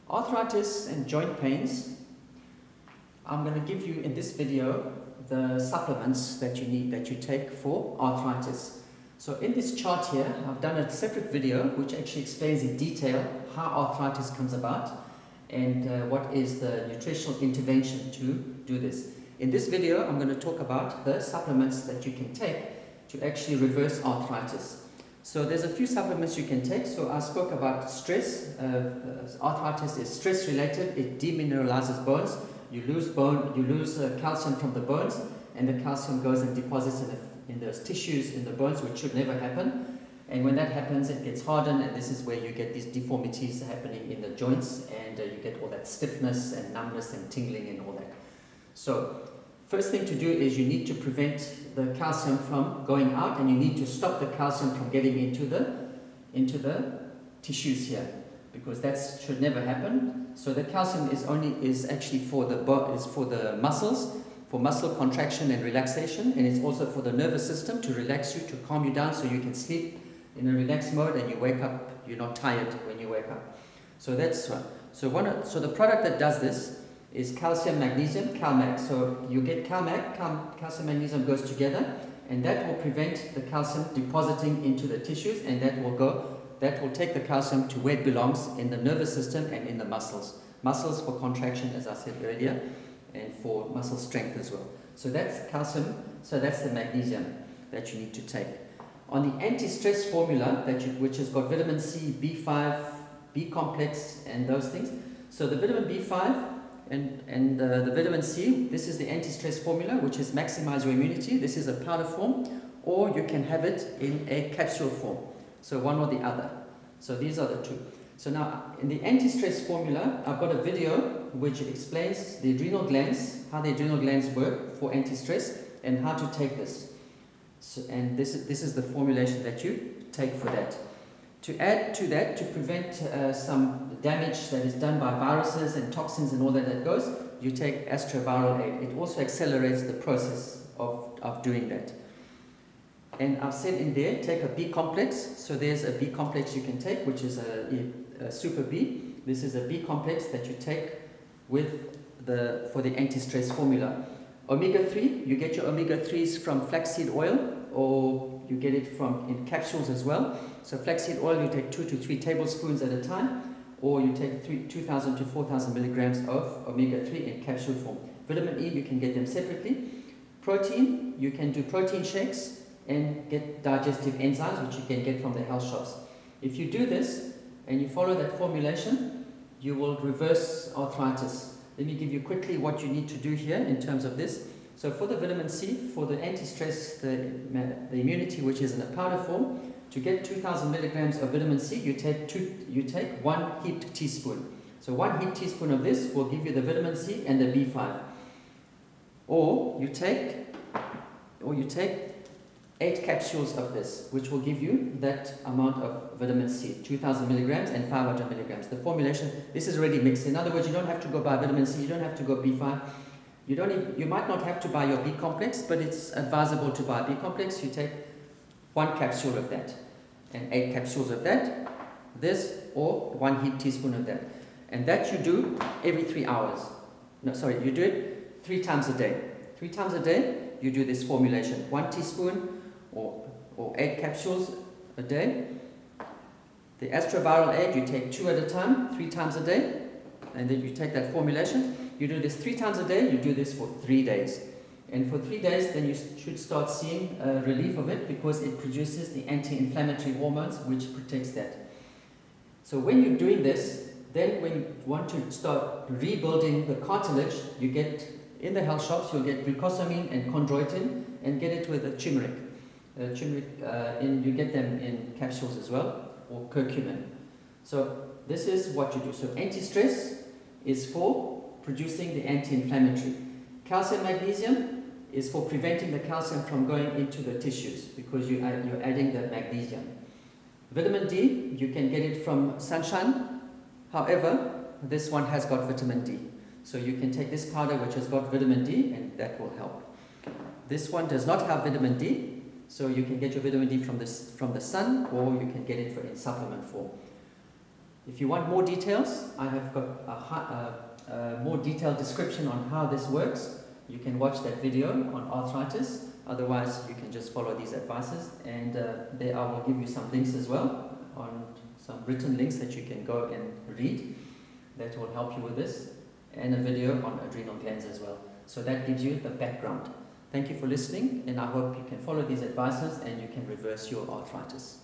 Arthritis and joint pains. I'm going to give you in this video the supplements that you need, that you take for arthritis. So in this chart here, I've done a separate video which actually explains in detail how arthritis comes about and what is the nutritional intervention to do this. In this video, I'm going to talk about the supplements that you can take to actually reverse arthritis. So there's a few supplements you can take. So I spoke about stress. Arthritis is stress related. It demineralizes bones. You lose calcium from the bones, and the calcium goes and deposits in those tissues in the bones, which should never happen. And when that happens, it gets hardened, and this is where you get these deformities happening in the joints, and you get all that stiffness and numbness and tingling and all that. So first thing to do is you need to prevent the calcium from going out, and you need to stop the calcium from getting into the tissues here, because that should never happen. So the calcium is actually for the muscles, for muscle contraction and relaxation, and it's also for the nervous system to relax you, to calm you down so you can sleep in a relaxed mode and you wake up, you're not tired when you wake up. So that's one. So the product that does this is calcium magnesium, CalMag. So you get CalMag, calcium magnesium goes together, and that will prevent the calcium depositing into the tissues, and that will take the calcium to where it belongs, in the nervous system and in the muscles. Muscles for contraction, as I said earlier, and for muscle strength as well. So that's calcium, so that's the magnesium that you need to take. On the anti-stress formula, which has got vitamin C, B5, B complex, and those things. So the vitamin B5 and the vitamin C, this is the anti-stress formula, which is maximize your immunity. This is a powder form, or you can have it in a capsule form. So one or the other. So these are the two. So now, in the anti-stress formula, I've got a video which explains the adrenal glands, how the adrenal glands work for anti-stress, and how to take this. So, and this is the formulation that you take for that. To add to that, to prevent some damage that is done by viruses and toxins and all that goes, you take astroviral aid. It also accelerates the process of doing that. And I've said in there, take a B complex. So there's a B complex you can take, which is a super B. This is a B complex that you take for the anti-stress formula. Omega-3, you get your omega-3s from flaxseed oil, or you get it in capsules as well. So flaxseed oil, you take 2 to 3 tablespoons at a time, or you take 2,000 to 4,000 milligrams of omega-3 in capsule form. Vitamin E, you can get them separately. Protein, you can do protein shakes and get digestive enzymes, which you can get from the health shops. If you do this and you follow that formulation, you will reverse arthritis. Let me give you quickly what you need to do here in terms of this. So for the vitamin C, for the anti-stress, the immunity, which is in a powder form, to get 2,000 milligrams of vitamin C, you take 1 heaped teaspoon. So 1 heaped teaspoon of this will give you the vitamin C and the B5. Or you take 8 capsules of this, which will give you that amount of vitamin C, 2,000 milligrams and 500 milligrams. The formulation, this is already mixed. In other words, you don't have to go buy vitamin C, you don't have to go B5. You might not have to buy your B complex, but it's advisable to buy B complex. You take 1 capsule of that and 8 capsules of that, this, or 1 heaped teaspoon of that. And that you do every 3 hours. No, sorry, you do it 3 times a day. 3 times a day, you do this formulation. 1 teaspoon or 8 capsules a day. The astroviral aid, you take 2 at a time, 3 times a day, and then you take that formulation. You do this 3 times a day, you do this for 3 days. And for 3 days, then you should start seeing relief of it, because it produces the anti-inflammatory hormones, which protects that. So when you're doing this, then when you want to start rebuilding the cartilage, you get, in the health shops, you'll get glucosamine and chondroitin, and get it with a turmeric. You get them in capsules as well, or curcumin. So this is what you do. So anti-stress is for producing the anti-inflammatory. Calcium magnesium is for preventing the calcium from going into the tissues, because you're adding the magnesium. Vitamin D, you can get it from sunshine. However, this one has got vitamin D. So you can take this powder which has got vitamin D, and that will help. This one does not have vitamin D, so you can get your vitamin D from the sun, or you can get it in supplement form. If you want more details, I have got a more detailed description on how this works. You can watch that video on arthritis. Otherwise, you can just follow these advices, and there I will give you some links as well, on some written links that you can go and read that will help you with this, and a video on adrenal glands as well. So that gives you the background. Thank you for listening, and I hope you can follow these advices and you can reverse your arthritis.